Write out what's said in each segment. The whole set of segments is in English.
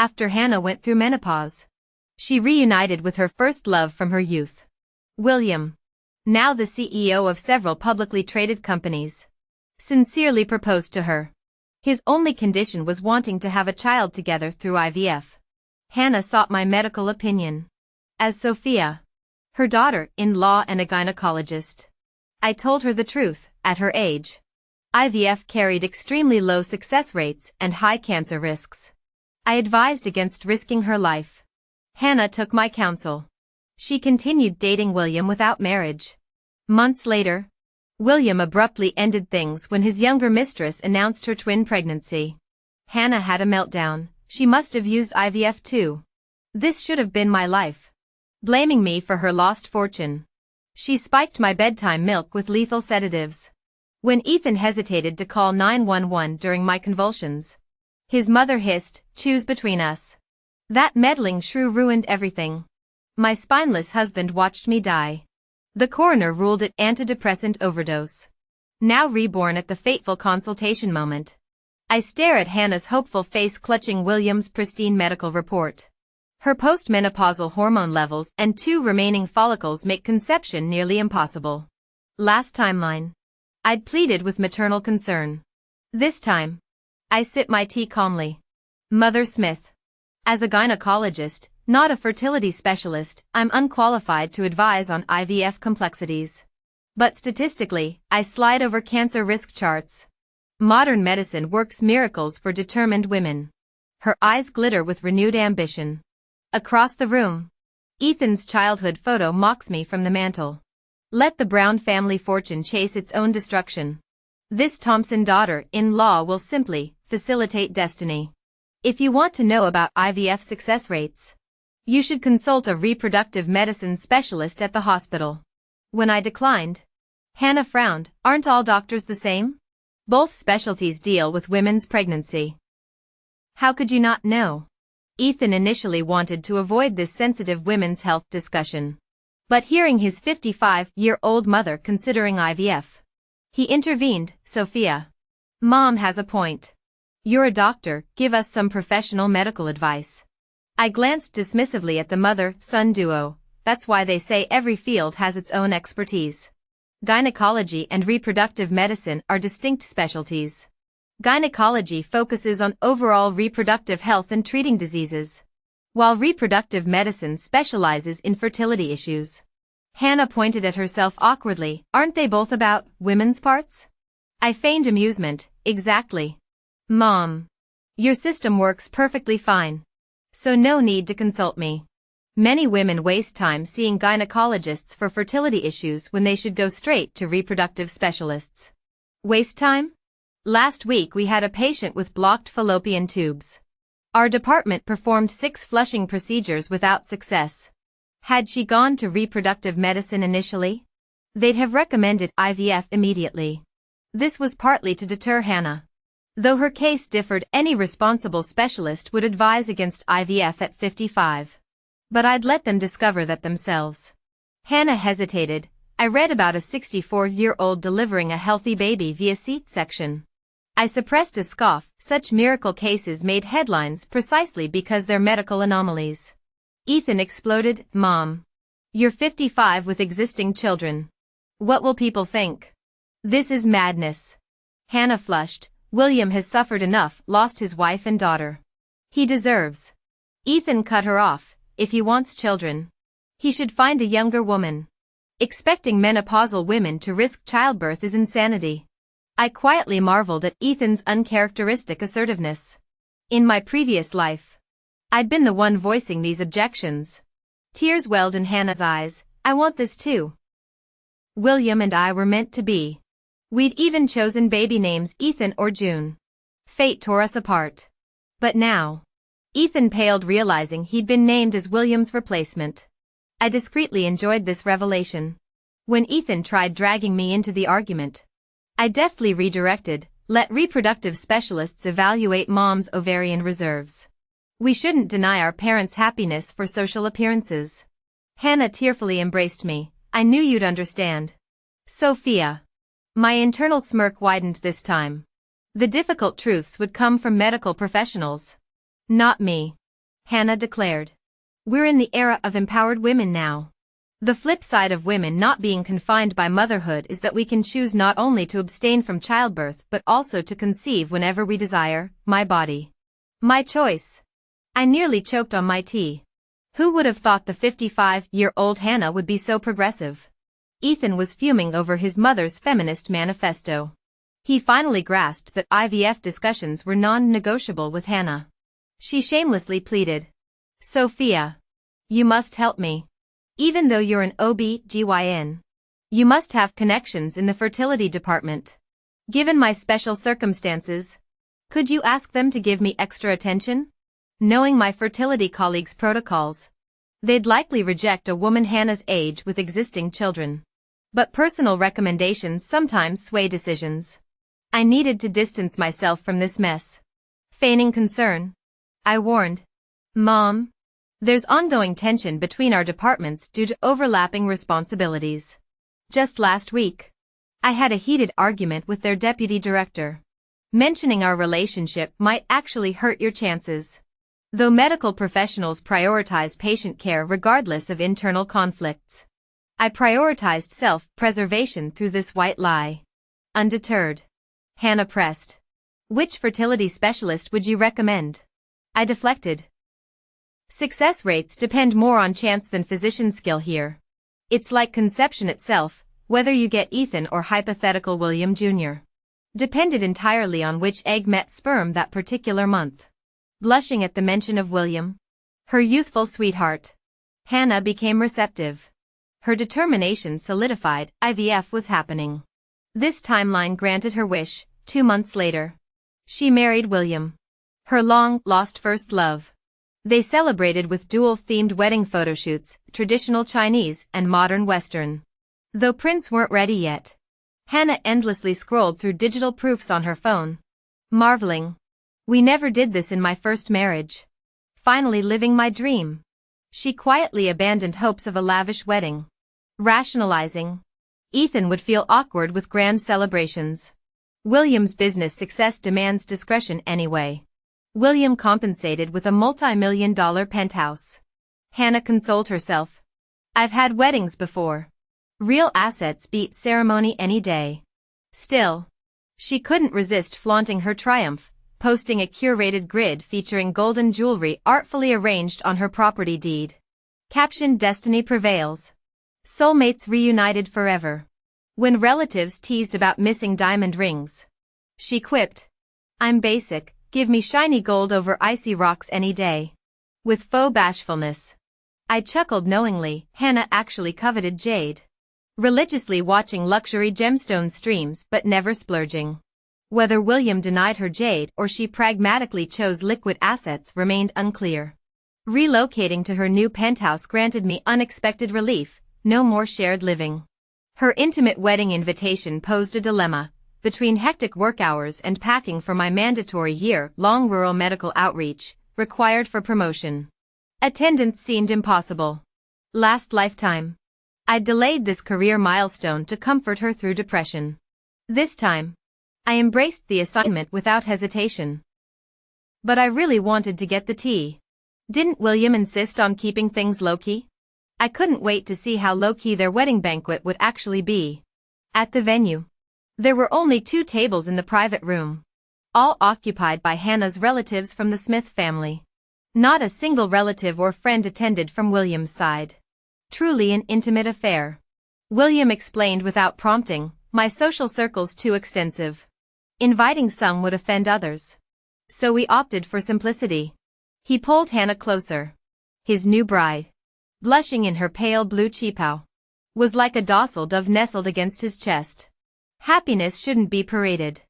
After Hannah went through menopause, she reunited with her first love from her youth. William, now the CEO of several publicly traded companies, sincerely proposed to her. His only condition was wanting to have a child together through IVF. Hannah sought my medical opinion. As Sophia, her daughter-in-law and a gynecologist, I told her the truth. At her age, IVF carried extremely low success rates and high cancer risks. I advised against risking her life. Hannah took my counsel. She continued dating William without marriage. Months later, William abruptly ended things when his younger mistress announced her twin pregnancy. Hannah had a meltdown. She must have used IVF too. This should have been my life. Blaming me for her lost fortune. She spiked my bedtime milk with lethal sedatives. When Ethan hesitated to call 911 during my convulsions, his mother hissed, "Choose between us." That meddling shrew ruined everything. My spineless husband watched me die. The coroner ruled it antidepressant overdose. Now reborn at the fateful consultation moment. I stare at Hannah's hopeful face clutching William's pristine medical report. Her postmenopausal hormone levels and 2 remaining follicles make conception nearly impossible. Last timeline. I'd pleaded with maternal concern. This time, I sip my tea calmly. Mother Smith. As a gynecologist, not a fertility specialist, I'm unqualified to advise on IVF complexities. But statistically, I slide over cancer risk charts. Modern medicine works miracles for determined women. Her eyes glitter with renewed ambition. Across the room, Ethan's childhood photo mocks me from the mantel. Let the Brown family fortune chase its own destruction. This Thompson daughter-in-law will simply facilitate destiny. If you want to know about IVF success rates, you should consult a reproductive medicine specialist at the hospital. When I declined, Hannah frowned. Aren't all doctors the same? Both specialties deal with women's pregnancy. How could you not know? Ethan initially wanted to avoid this sensitive women's health discussion. But hearing his 55-year-old mother considering IVF, he intervened. Sophia, Mom has a point. You're a doctor, give us some professional medical advice. I glanced dismissively at the mother-son duo. That's why they say every field has its own expertise. Gynecology and reproductive medicine are distinct specialties. Gynecology focuses on overall reproductive health and treating diseases, while reproductive medicine specializes in fertility issues. Hannah pointed at herself awkwardly. Aren't they both about women's parts? I feigned amusement. Exactly. Mom, your system works perfectly fine. So no need to consult me. Many women waste time seeing gynecologists for fertility issues when they should go straight to reproductive specialists. Waste time? Last week we had a patient with blocked fallopian tubes. Our department performed 6 flushing procedures without success. Had she gone to reproductive medicine initially, they'd have recommended IVF immediately. This was partly to deter Hannah. Though her case differed, any responsible specialist would advise against IVF at 55. But I'd let them discover that themselves. Hannah hesitated. I read about a 64-year-old delivering a healthy baby via C-section. I suppressed a scoff. Such miracle cases made headlines precisely because they're medical anomalies. Ethan exploded. Mom, you're 55 with existing children. What will people think? This is madness. Hannah flushed. William has suffered enough, lost his wife and daughter. He deserves. Ethan cut her off. If he wants children, he should find a younger woman. Expecting menopausal women to risk childbirth is insanity. I quietly marveled at Ethan's uncharacteristic assertiveness. In my previous life, I'd been the one voicing these objections. Tears welled in Hannah's eyes. I want this too. William and I were meant to be. We'd even chosen baby names, Ethan or June. Fate tore us apart. But now, Ethan paled, realizing he'd been named as William's replacement. I discreetly enjoyed this revelation. When Ethan tried dragging me into the argument, I deftly redirected. Let reproductive specialists evaluate Mom's ovarian reserves. We shouldn't deny our parents' happiness for social appearances. Hannah tearfully embraced me. I knew you'd understand. Sophia. My internal smirk widened this time. The difficult truths would come from medical professionals, not me. Hannah declared. We're in the era of empowered women now. The flip side of women not being confined by motherhood is that we can choose not only to abstain from childbirth but also to conceive whenever we desire. My body. My choice. I nearly choked on my tea. Who would have thought the 55-year-old Hannah would be so progressive? Ethan was fuming over his mother's feminist manifesto. He finally grasped that IVF discussions were non-negotiable with Hannah. She shamelessly pleaded. Sophia. You must help me. Even though you're an OB/GYN. You must have connections in the fertility department. Given my special circumstances, could you ask them to give me extra attention? Knowing my fertility colleagues' protocols, they'd likely reject a woman Hannah's age with existing children. But personal recommendations sometimes sway decisions. I needed to distance myself from this mess. Feigning concern, I warned. Mom, there's ongoing tension between our departments due to overlapping responsibilities. Just last week, I had a heated argument with their deputy director. Mentioning our relationship might actually hurt your chances. Though medical professionals prioritize patient care regardless of internal conflicts, I prioritized self-preservation through this white lie. Undeterred, Hannah pressed. Which fertility specialist would you recommend? I deflected. Success rates depend more on chance than physician skill here. It's like conception itself, whether you get Ethan or hypothetical William Jr. depended entirely on which egg met sperm that particular month. Blushing at the mention of William, her youthful sweetheart, Hannah became receptive. Her determination solidified. IVF was happening. This timeline granted her wish. 2 months later, she married William, her long-lost first love. They celebrated with dual-themed wedding photoshoots, traditional Chinese and modern Western. Though prints weren't ready yet, Hannah endlessly scrolled through digital proofs on her phone, marveling. We never did this in my first marriage. Finally living my dream. She quietly abandoned hopes of a lavish wedding, rationalizing. Ethan would feel awkward with grand celebrations. William's business success demands discretion anyway. William compensated with a multi-million-dollar penthouse. Hannah consoled herself. I've had weddings before. Real assets beat ceremony any day. Still, she couldn't resist flaunting her triumph, posting a curated grid featuring golden jewelry artfully arranged on her property deed. Captioned Destiny Prevails. Soulmates reunited forever. When relatives teased about missing diamond rings, she quipped, I'm basic. Give me shiny gold over icy rocks any day. With faux bashfulness. I chuckled knowingly. Hannah actually coveted jade. Religiously watching luxury gemstone streams but never splurging. Whether William denied her jade or she pragmatically chose liquid assets remained unclear. Relocating to her new penthouse granted me unexpected relief. No more shared living. Her intimate wedding invitation posed a dilemma. Between hectic work hours and packing for my mandatory year-long rural medical outreach, required for promotion. Attendance seemed impossible. Last lifetime, I'd delayed this career milestone to comfort her through depression. This time, I embraced the assignment without hesitation. But I really wanted to get the tea. Didn't William insist on keeping things low-key? I couldn't wait to see how low-key their wedding banquet would actually be. At the venue, there were only 2 tables in the private room, all occupied by Hannah's relatives from the Smith family. Not a single relative or friend attended from William's side. Truly an intimate affair. William explained without prompting, my social circle's too extensive. Inviting some would offend others. So we opted for simplicity. He pulled Hannah closer. His new bride, blushing in her pale blue cheapao, was like a docile dove nestled against his chest. Happiness shouldn't be paraded.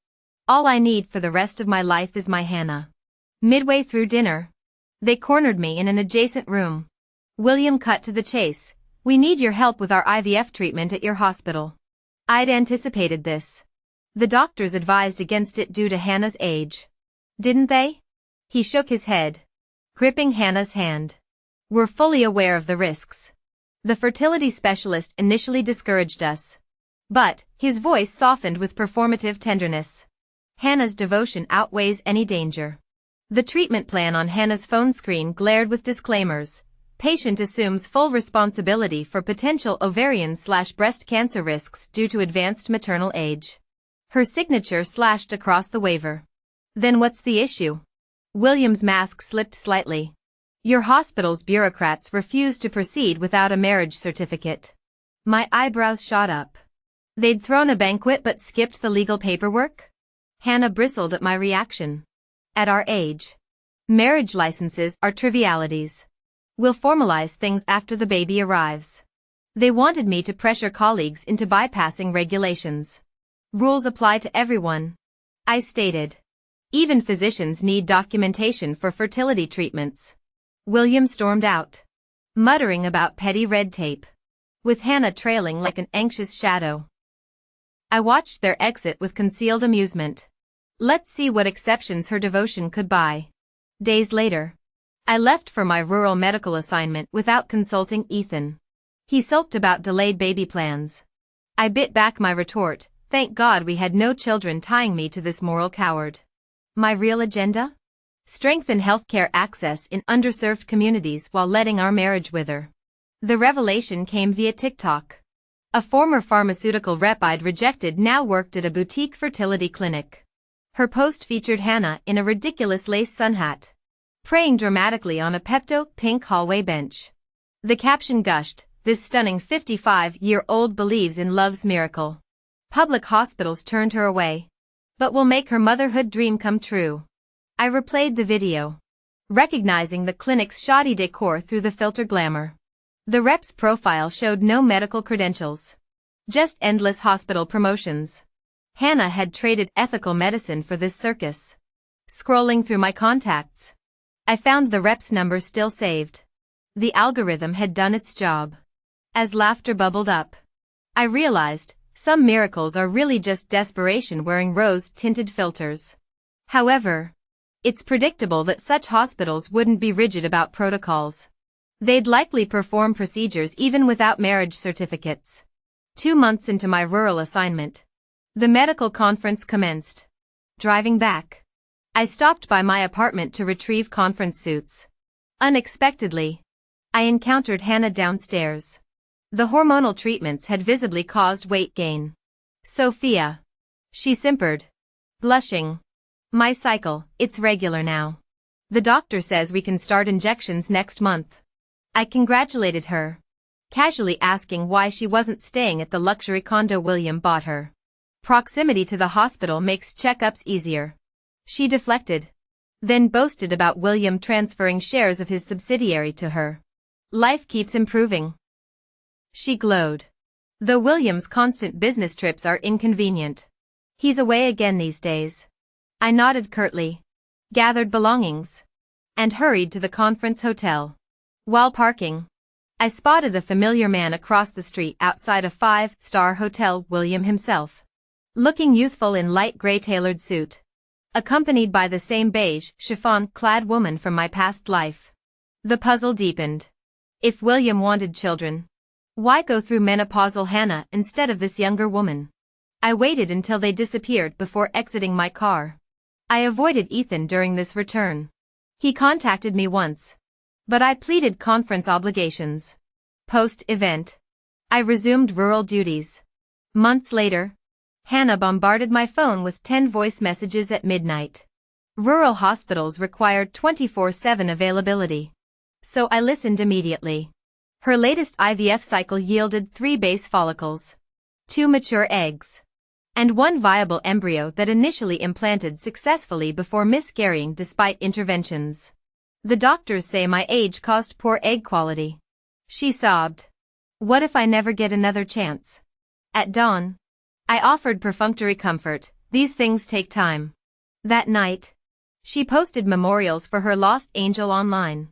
All I need for the rest of my life is my Hannah. Midway through dinner, they cornered me in an adjacent room. William cut to the chase. We need your help with our IVF treatment at your hospital. I'd anticipated this. The doctors advised against it due to Hannah's age. Didn't they? He shook his head, gripping Hannah's hand. We're fully aware of the risks. The fertility specialist initially discouraged us. But, his voice softened with performative tenderness. Hannah's devotion outweighs any danger. The treatment plan on Hannah's phone screen glared with disclaimers. Patient assumes full responsibility for potential ovarian/breast cancer risks due to advanced maternal age. Her signature slashed across the waiver. Then what's the issue? William's mask slipped slightly. Your hospital's bureaucrats refused to proceed without a marriage certificate. My eyebrows shot up. They'd thrown a banquet but skipped the legal paperwork? Hannah bristled at my reaction. At our age, marriage licenses are trivialities. We'll formalize things after the baby arrives. They wanted me to pressure colleagues into bypassing regulations. Rules apply to everyone, I stated. Even physicians need documentation for fertility treatments. William stormed out, muttering about petty red tape, with Hannah trailing like an anxious shadow. I watched their exit with concealed amusement. Let's see what exceptions her devotion could buy. Days later, I left for my rural medical assignment without consulting Ethan. He sulked about delayed baby plans. I bit back my retort, thank God we had no children tying me to this moral coward. My real agenda? Strengthen healthcare access in underserved communities while letting our marriage wither. The revelation came via TikTok. A former pharmaceutical rep I'd rejected now worked at a boutique fertility clinic. Her post featured Hannah in a ridiculous lace sun hat, praying dramatically on a Pepto-pink hallway bench. The caption gushed, this stunning 55-year-old believes in love's miracle. Public hospitals turned her away, but will make her motherhood dream come true. I replayed the video, recognizing the clinic's shoddy decor through the filter glamour. The rep's profile showed no medical credentials, just endless hospital promotions. Hannah had traded ethical medicine for this circus. Scrolling through my contacts, I found the rep's number still saved. The algorithm had done its job. As laughter bubbled up, I realized some miracles are really just desperation wearing rose-tinted filters. However, it's predictable that such hospitals wouldn't be rigid about protocols. They'd likely perform procedures even without marriage certificates. 2 months into my rural assignment, the medical conference commenced. Driving back, I stopped by my apartment to retrieve conference suits. Unexpectedly, I encountered Hannah downstairs. The hormonal treatments had visibly caused weight gain. Sophia, she simpered, blushing. My cycle, it's regular now. The doctor says we can start injections next month. I congratulated her, casually asking why she wasn't staying at the luxury condo William bought her. Proximity to the hospital makes checkups easier. She deflected, then boasted about William transferring shares of his subsidiary to her. Life keeps improving. She glowed. Though William's constant business trips are inconvenient. He's away again these days. I nodded curtly, gathered belongings, and hurried to the conference hotel. While parking, I spotted a familiar man across the street outside a 5-star hotel, William himself, looking youthful in light gray tailored suit, accompanied by the same beige, chiffon-clad woman from my past life. The puzzle deepened. If William wanted children, why go through menopausal Hannah instead of this younger woman? I waited until they disappeared before exiting my car. I avoided Ethan during this return. He contacted me once, but I pleaded conference obligations. Post-event, I resumed rural duties. Months later, Hannah bombarded my phone with 10 voice messages at midnight. Rural hospitals required 24/7 availability, so I listened immediately. Her latest IVF cycle yielded 3 base follicles, 2 mature eggs, and 1 viable embryo that initially implanted successfully before miscarrying despite interventions. The doctors say my age caused poor egg quality. She sobbed. What if I never get another chance? At dawn, I offered perfunctory comfort. These things take time. That night, she posted memorials for her lost angel online.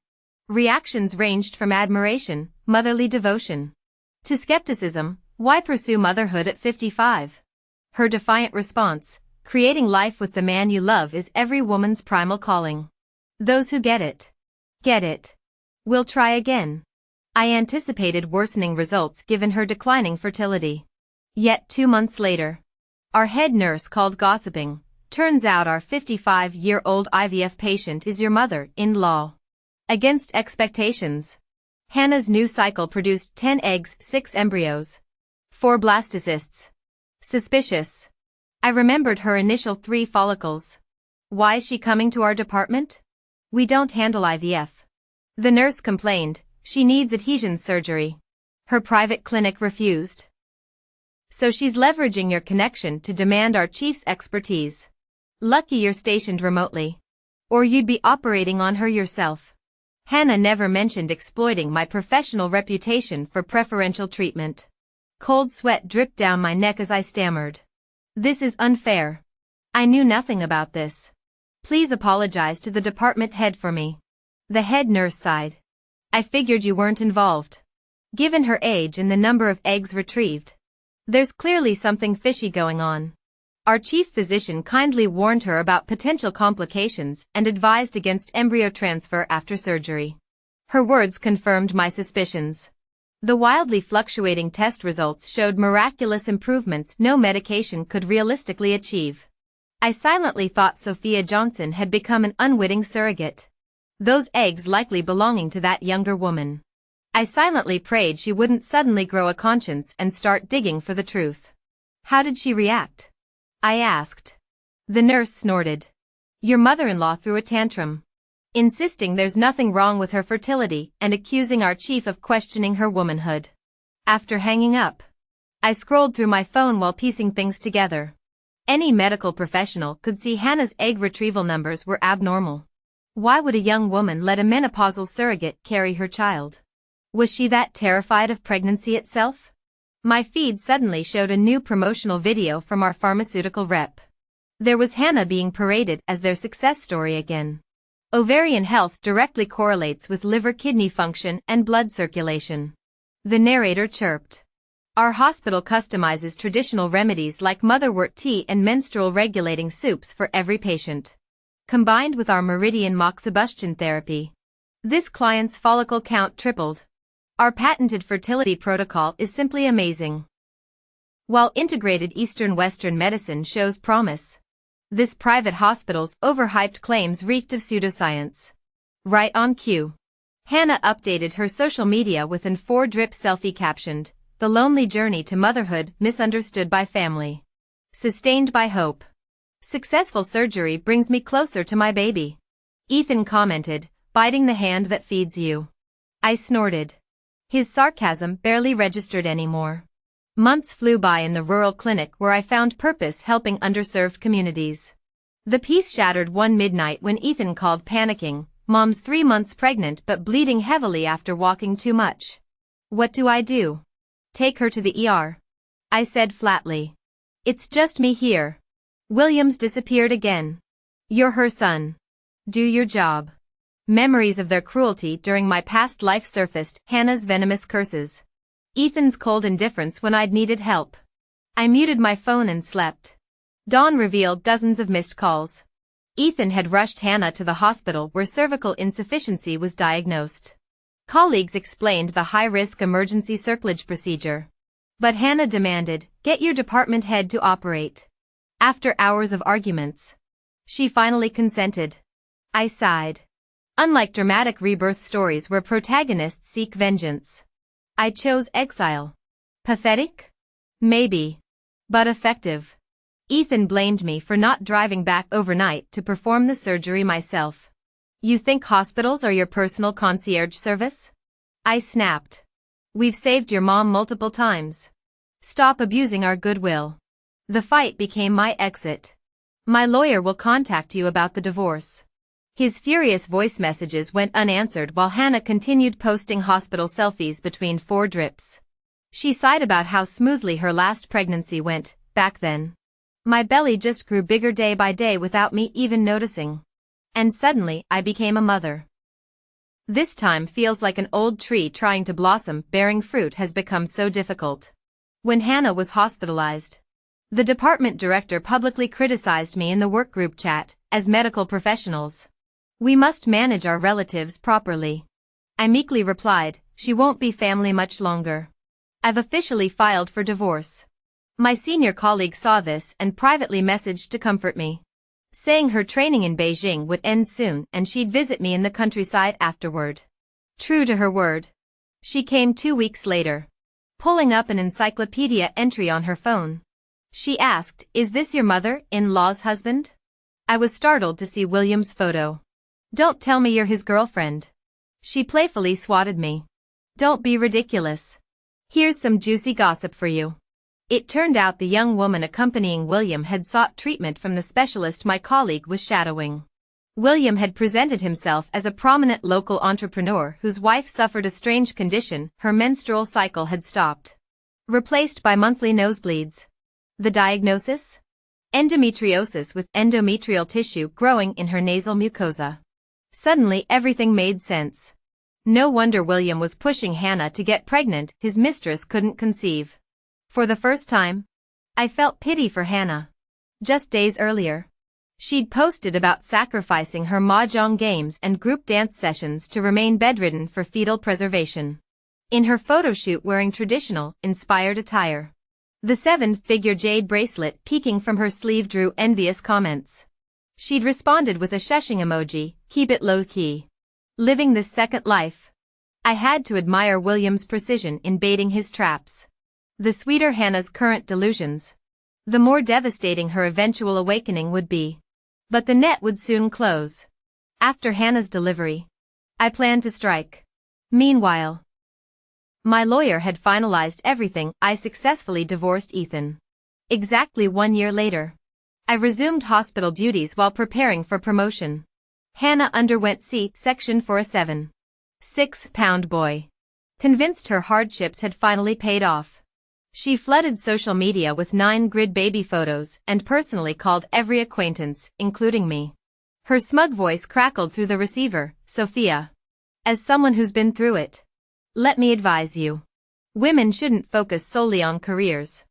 Reactions ranged from admiration, motherly devotion, to skepticism. Why pursue motherhood at 55? Her defiant response, creating life with the man you love is every woman's primal calling. Those who get it, will try again. I anticipated worsening results given her declining fertility. Yet 2 months later, our head nurse called gossiping, Turns out our 55-year-old IVF patient is your mother-in-law. Against expectations. Hannah's new cycle produced 10 eggs, 6 embryos. 4 blastocysts. Suspicious. I remembered her initial 3 follicles. Why is she coming to our department? We don't handle IVF. The nurse complained, she needs adhesion surgery. Her private clinic refused. So she's leveraging your connection to demand our chief's expertise. Lucky you're stationed remotely. Or you'd be operating on her yourself. Hannah never mentioned exploiting my professional reputation for preferential treatment. Cold sweat dripped down my neck as I stammered. This is unfair. I knew nothing about this. Please apologize to the department head for me. The head nurse sighed. I figured you weren't involved. Given her age and the number of eggs retrieved, there's clearly something fishy going on. Our chief physician kindly warned her about potential complications and advised against embryo transfer after surgery. Her words confirmed my suspicions. The wildly fluctuating test results showed miraculous improvements no medication could realistically achieve. I silently thought Sophia Johnson had become an unwitting surrogate. Those eggs likely belonging to that younger woman. I silently prayed she wouldn't suddenly grow a conscience and start digging for the truth. How did she react? I asked. The nurse snorted. Your mother-in-law threw a tantrum, insisting there's nothing wrong with her fertility and accusing our chief of questioning her womanhood. After hanging up, I scrolled through my phone while piecing things together. Any medical professional could see Hannah's egg retrieval numbers were abnormal. Why would a young woman let a menopausal surrogate carry her child? Was she that terrified of pregnancy itself? My feed suddenly showed a new promotional video from our pharmaceutical rep. There was Hannah being paraded as their success story again. Ovarian health directly correlates with liver-kidney function and blood circulation. The narrator chirped. Our hospital customizes traditional remedies like motherwort tea and menstrual regulating soups for every patient. Combined with our meridian moxibustion therapy, this client's follicle count tripled. Our patented fertility protocol is simply amazing. While integrated Eastern-Western medicine shows promise, this private hospital's overhyped claims reeked of pseudoscience. Right on cue. Hannah updated her social media with an 4-drip selfie captioned, "The lonely journey to motherhood misunderstood by family. Sustained by hope. Successful surgery brings me closer to my baby." Ethan commented, biting the hand that feeds you. I snorted. His sarcasm barely registered anymore. Months flew by in the rural clinic where I found purpose helping underserved communities. The peace shattered one midnight when Ethan called panicking, "Mom's 3 months pregnant but bleeding heavily after walking too much. What do I do? Take her to the ER." I said flatly. "It's just me here." Williams disappeared again. "You're her son. Do your job." Memories of their cruelty during my past life surfaced, Hannah's venomous curses. Ethan's cold indifference when I'd needed help. I muted my phone and slept. Dawn revealed dozens of missed calls. Ethan had rushed Hannah to the hospital where cervical insufficiency was diagnosed. Colleagues explained the high-risk emergency circlage procedure. But Hannah demanded, "Get your department head to operate." After hours of arguments, she finally consented. I sighed. Unlike dramatic rebirth stories where protagonists seek vengeance, I chose exile. Pathetic? Maybe. But effective. Ethan blamed me for not driving back overnight to perform the surgery myself. "You think hospitals are your personal concierge service?" I snapped. "We've saved your mom multiple times. Stop abusing our goodwill." The fight became my exit. "My lawyer will contact you about the divorce." His furious voice messages went unanswered while Hannah continued posting hospital selfies between 4 drips. She sighed about how smoothly her last pregnancy went, back then. My belly just grew bigger day by day without me even noticing. And suddenly, I became a mother. This time feels like an old tree trying to blossom, bearing fruit has become so difficult. When Hannah was hospitalized, the department director publicly criticized me in the workgroup chat, as medical professionals, we must manage our relatives properly. I meekly replied, "She won't be family much longer. I've officially filed for divorce." My senior colleague saw this and privately messaged to comfort me. saying her training in Beijing would end soon and she'd visit me in the countryside afterward. True to her word. She came 2 weeks later, pulling up an encyclopedia entry on her phone. She asked, "Is this your mother-in-law's husband?" I was startled to see William's photo. "Don't tell me you're his girlfriend." She playfully swatted me. "Don't be ridiculous. Here's some juicy gossip for you." It turned out the young woman accompanying William had sought treatment from the specialist my colleague was shadowing. William had presented himself as a prominent local entrepreneur whose wife suffered a strange condition. Her menstrual cycle had stopped, replaced by monthly nosebleeds. The diagnosis? Endometriosis with endometrial tissue growing in her nasal mucosa. Suddenly everything made sense. No wonder William was pushing Hannah to get pregnant. His mistress couldn't conceive. For the first time, I felt pity for Hannah. Just days earlier, she'd posted about sacrificing her mahjong games and group dance sessions to remain bedridden for fetal preservation. In her photo shoot wearing traditional, inspired attire, the 7-figure jade bracelet peeking from her sleeve drew envious comments. She'd responded with a shushing emoji, "Keep it low-key. Living this second life." I had to admire William's precision in baiting his traps. The sweeter Hannah's current delusions, the more devastating her eventual awakening would be. But the net would soon close. After Hannah's delivery, I planned to strike. Meanwhile, my lawyer had finalized everything. I successfully divorced Ethan. Exactly 1 year later, I resumed hospital duties while preparing for promotion. Hannah underwent C-section for a 7.6-pound boy. Convinced her hardships had finally paid off, she flooded social media with 9-grid baby photos and personally called every acquaintance, including me. Her smug voice crackled through the receiver. "Sophia, as someone who's been through it, let me advise you. Women shouldn't focus solely on careers.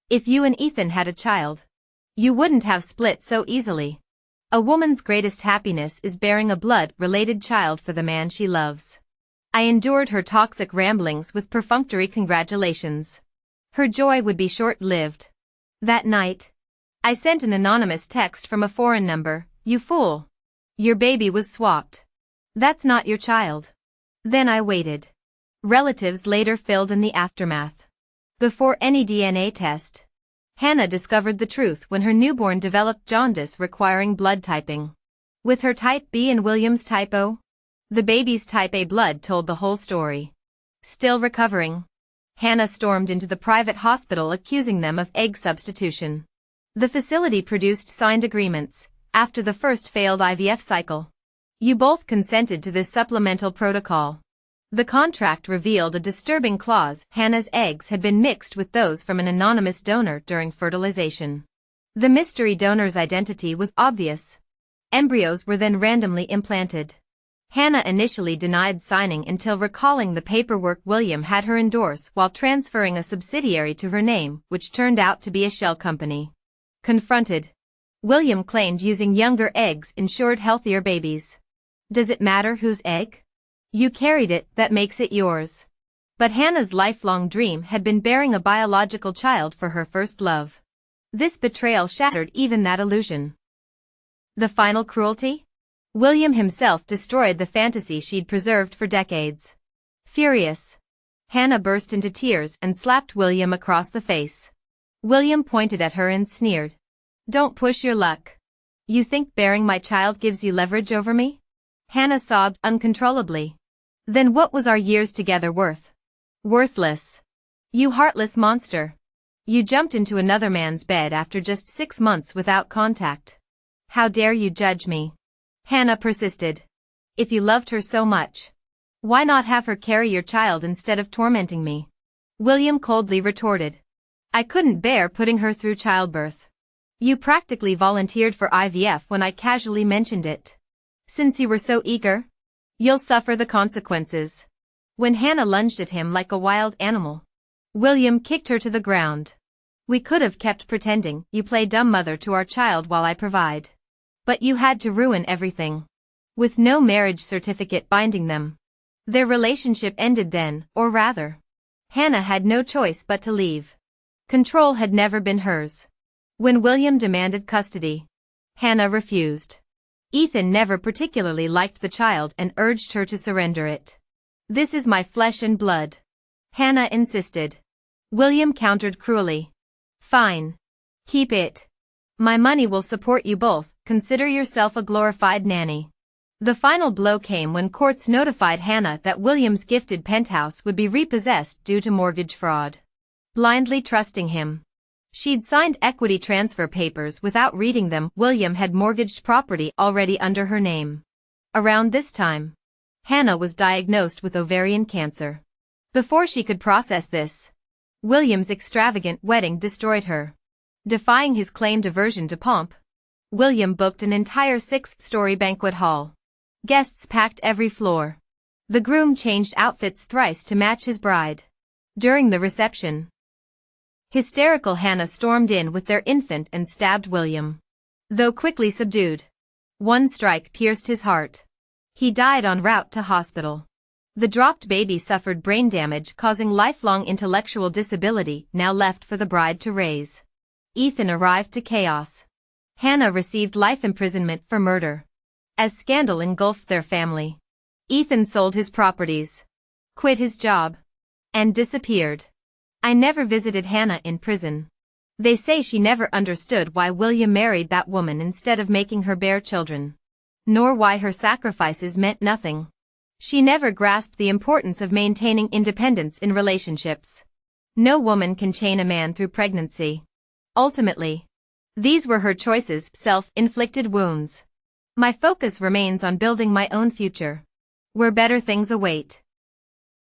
If you and Ethan had a child, you wouldn't have split so easily. A woman's greatest happiness is bearing a blood-related child for the man she loves." I endured her toxic ramblings with perfunctory congratulations. Her joy would be short-lived. That night, I sent an anonymous text from a foreign number. "You fool. Your baby was swapped. That's not your child." Then I waited. Relatives later filled in the aftermath. Before any DNA test, Hannah discovered the truth when her newborn developed jaundice requiring blood typing. With her type B and William's type O, the baby's type A blood told the whole story. Still recovering, Hannah stormed into the private hospital accusing them of egg substitution. The facility produced signed agreements. After the first failed IVF cycle, "You both consented to this supplemental protocol." The contract revealed a disturbing clause. Hannah's eggs had been mixed with those from an anonymous donor during fertilization. The mystery donor's identity was obvious. Embryos were then randomly implanted. Hannah initially denied signing until recalling the paperwork William had her endorse while transferring a subsidiary to her name, which turned out to be a shell company. Confronted, William claimed using younger eggs ensured healthier babies. "Does it matter whose egg? You carried it, that makes it yours." But Hannah's lifelong dream had been bearing a biological child for her first love. This betrayal shattered even that illusion. The final cruelty? William himself destroyed the fantasy she'd preserved for decades. Furious, Hannah burst into tears and slapped William across the face. William pointed at her and sneered. "Don't push your luck. You think bearing my child gives you leverage over me?" Hannah sobbed uncontrollably. "Then what was our years together worth?" "Worthless. You heartless monster. You jumped into another man's bed after just 6 months without contact. How dare you judge me?" Hannah persisted. "If you loved her so much, why not have her carry your child instead of tormenting me?" William coldly retorted. "I couldn't bear putting her through childbirth. You practically volunteered for IVF when I casually mentioned it. Since you were so eager, you'll suffer the consequences." When Hannah lunged at him like a wild animal, William kicked her to the ground. "We could have kept pretending you play dumb mother to our child while I provide. But you had to ruin everything. With no marriage certificate binding them." Their relationship ended then, or rather, Hannah had no choice but to leave. Control had never been hers. When William demanded custody, Hannah refused. Ethan never particularly liked the child and urged her to surrender it. "This is my flesh and blood," Hannah insisted. William countered cruelly. "Fine. Keep it. My money will support you both, consider yourself a glorified nanny." The final blow came when courts notified Hannah that William's gifted penthouse would be repossessed due to mortgage fraud. Blindly trusting him. She'd signed equity transfer papers without reading them. William had mortgaged property already under her name. Around this time, Hannah was diagnosed with ovarian cancer. Before she could process this, William's extravagant wedding destroyed her. Defying his claimed aversion to pomp, William booked an entire 6-story banquet hall. Guests packed every floor. The groom changed outfits thrice to match his bride. During the reception, hysterical Hannah stormed in with their infant and stabbed William. Though quickly subdued, one strike pierced his heart. He died en route to hospital. The dropped baby suffered brain damage causing lifelong intellectual disability, now left for the bride to raise. Ethan arrived to chaos. Hannah received life imprisonment for murder. As scandal engulfed their family, Ethan sold his properties, quit his job, and disappeared. I never visited Hannah in prison. They say she never understood why William married that woman instead of making her bear children, nor why her sacrifices meant nothing. She never grasped the importance of maintaining independence in relationships. No woman can chain a man through pregnancy. Ultimately, these were her choices, self-inflicted wounds. My focus remains on building my own future, where better things await.